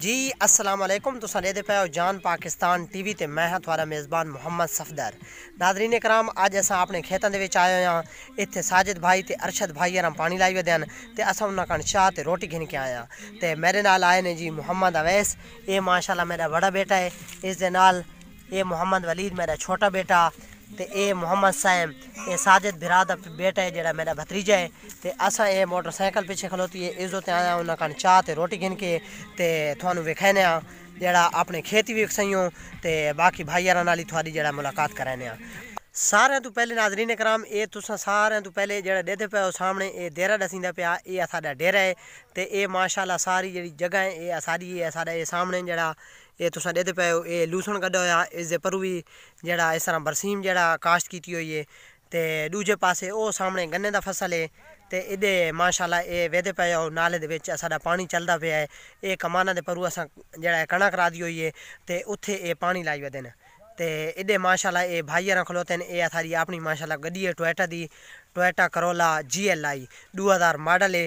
जी अस्सलाम वालेकुम। तुसां देदे पे हो जान पाकिस्तान टीवी ते मैं हाँ थोड़ा मेज़बान मुहम्मद सफदर। नादरीन कराम, अज असां अपने खेतों के विच आए हाँ। इत्थे साजिद भाई ते अरशद भाई यार पानी लाई वदे ते असां उन्हां कण चाह ते रोटी घिन के आए ते मेरे नाल आए ने जी मुहम्मद अवैस। ये माशाल्लाह मेरा बड़ा बेटा है। इस दे नाल ये मोहम्मद वलीद मेरा छोटा बेटा ते ए मोहम्मद साइम ये साजिद बिरा दा बेटा है जेड़ा मेरा भतीजा है। ते असां ये मोटरसाइकिल पिछे खलोती है इज्जत आया उन्हां कण चाह ते रोटी घिन के ते थानू विखाने आ जेड़ा अपने खेती भी सही ते बाकी भाईयारां नाल थोड़ी जेड़ा मुलाकात कराने आ। सारे तो पहले नाजरीन कराम, ये तुसां सारे तो पहले जेड़ा देदे पे सामने ये डेरा दसींदा पिया ये साडा डेरा है। ते ये माशाल्लाह सारी जेड़ी जगह है ये सारी है साडा ये सामने जेड़ा ये तुसां देदे पे ये लूसण कड्ढा होया इस दे परू भी जेड़ा इस तरह बरसीम जेड़ा काश्त कीती हुई है। ते दूजे पासे ओ सामने गन्ने दा फसल है। ते इदे माशाल्लाह ये वेदे पे नाले दे विच साडा पानी चलदा पिया है। ये कमाना दे परू असां जेड़ा कणक रादी हुई है ते उत्थे ये पानी लाई वदे न। ते इदे माशाल्लाह ये भाईयारां खलोते न। ये थारी अपनी माशाल्लाह गड्डी है टोयोटा दी, टोयोटा करोला GLI 2000 मॉडल है।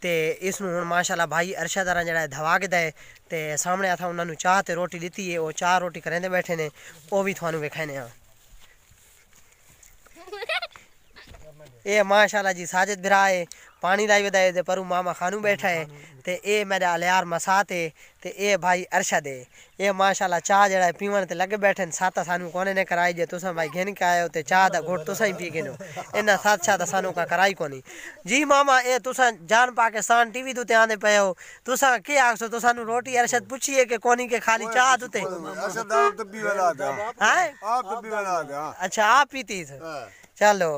ते इसनूं हुण माशाल्लाह भाई अरशद आरा जेड़ा धवा के दे ते सामने असां उन्हां नूं चाह ते रोटी दित्ती है। वो चाह रोटी करेंदे बैठे ने वो भी थानू विखाने आ। ये माशाल्लाह जी साजिद बिरा है पानी लाई वदा है परू मामा खानू बैठा है। ते ये मेरा अलियार मसात है ते ये भाई अरशद है। ये माशाल्लाह चाह जड़ा है पीवन ते लगे बैठे न। साता सानू कोने ने कराई जे तुसां भाई घिन के आए हो ते चाह दा घोट तुसां ही पी गिनो इन्ना साथ साथ सानू का कराई कोनी। जी मामा ये तुसां जान पाकिस्तान टीवी तो आंदे पे हो तुसां के आखसो तुसानू रोटी अरशद पूछिए के कोनी के खाली चाह दुते अरशद आप तो भी बना दे हैं आप तो भी बना दे। अच्छा आप पीती चलो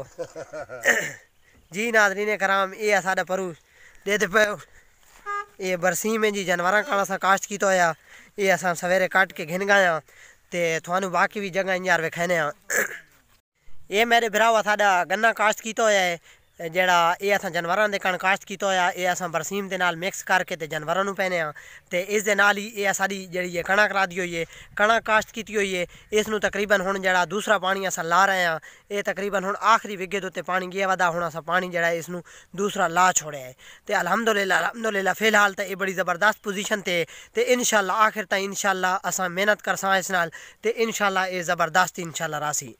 जी नाज़रीन कराम, ये साडा परू देदे पे ये बरसीम है जी जानवरां काल असां काश्त कीतो होया। ये असां सवेरे काट के घिन गया ते थानू बाकी भी जगह यार विखाने आ। ये मेरे भरावा साडा गन्ना काश्त कीतो होया है जेड़ा ये असां जानवरां दे कण काश्त कीतो होया। ये असां बरसीम दे नाल मिक्स करके ते जानवरां नूं पैने आ ते इस दे नाल ही ये साडी जेड़ी ये कणक रादी होई है कणक काश्त कीती होई है। इस नूं तकरीबन हुण जेड़ा दूसरा पानी असां ला रहे हैं। ये तकरीबन हुण आखिरी विगे दे उत्ते पानी गया वदा हुण असां पानी जेड़ा इस नूं दूसरा ला छोड़िया है। ते अल्हम्दुलिल्लाह फिलहाल तो ये बड़ी ज़बरदस्त पोजीशन ते इंशाल्लाह आखिर ताईं इंशाल्लाह असां मेहनत करसां इस नाल ते इंशाल्लाह ये ज़बरदस्त इंशाल्लाह रासी।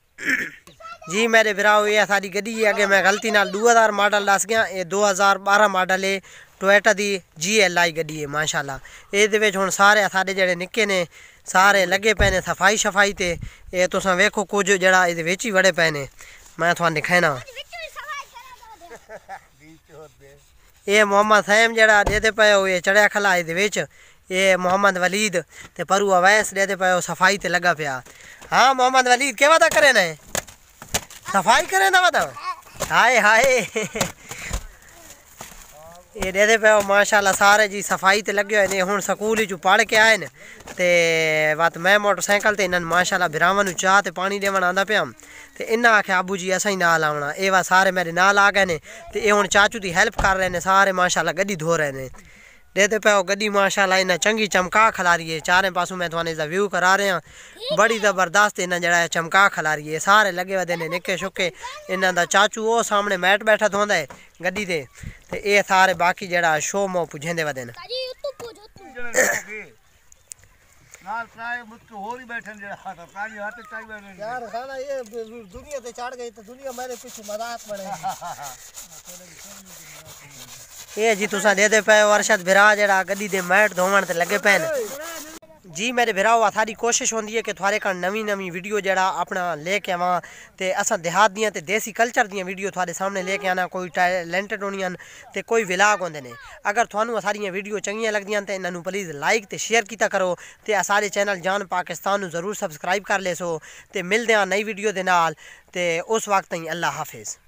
जी मेरे बिराओ ये सारी गड्डी है अगे मैं गलती नाल 2000 मॉडल दस गया। ये 2012 मॉडल है टोयोटा दी GLI गड्डी है माशाल्लाह। ये दे विच हुण सारे साडे जेड़े निक्के ने सारे लगे पे ने सफाई शफाई ते ये तुसां वेखो कुछ जेड़ा इहदे विच ही वड़े पे ने मैं तुहानू दिखाना। ये मोहम्मद सैम जेड़ा देदे पे ये चढ़िया खला इहदे विच ये मोहम्मद वलीद ते परू अवैस देदे पे सफाई ते लगा पिया। हाँ मोहम्मद वलीद के वादा करे ने सफाई करें ना बता हाय हाय ये देदे पे माशाल्लाह सारे जी सफाई ते लगे हुए ने। हुण स्कूल ही पढ़ के आए न ते वत मैं मोटरसाइकिल ते इन्हन माशाल्लाह बिरावां नूं चाह ते पानी देवन आंदा पिया ते इन्ना आख्या अबू जी असां ही नाल आवना। ये वा सारे मेरे नाल आ गए ने ते ये हुण चाचू दी हेल्प कर रहे ने सारे माशाल्लाह गड्डी धो रहे ने। देते पे गड्डी माशाल्लाह इन्हें चंगी चमका खिला रही है। चारे पासों मैं थोड़े इसका व्यू करा रहा बड़ी ज़बरदस्त इन्हें जरा चमका खिला रही है। सारे लगे वदे ने निक्के शुके इन्हों का चाचू वो सामने मैट बैठा धोंदा है गड्डी दे ते ये सारे बाकी जरा शो मो पुजेंदे वदे ने। नाल प्राय मुझको हो ही बैठन जेड़ा खाता प्राणी हाथ चाई बैठन यार खाना ये दुनिया ते चढ़ गई तो दुनिया मेरे पीछे मजाक बने। ये जी तुसा देदे पे अरशद बिरा जेड़ा गड्डी दे मैट धोवन ते लगे पे जी मेरे बिराओ सारी कोशिश होंदी है कि थोड़े कण नवी नवी वीडियो जेड़ा अपना लेके आवां ते असां देहात दियां ते देसी कल्चर दियां वीडियो थोड़े सामने लेके आना। कोई टैलेंटेड होनियां ते कोई विलाग होंदे ने। अगर थानू सारियां वीडियो चंगियां लगदियां ते इन्हां नूं प्लीज़ लाइक ते शेयर कीता करो ते सारे चैनल जान पाकिस्तान नूं ज़रूर सबसक्राइब कर लेसो ते मिलदे आं नई वीडियो दे नाल ते उस वक्त ताईं अल्लाह हाफिज़।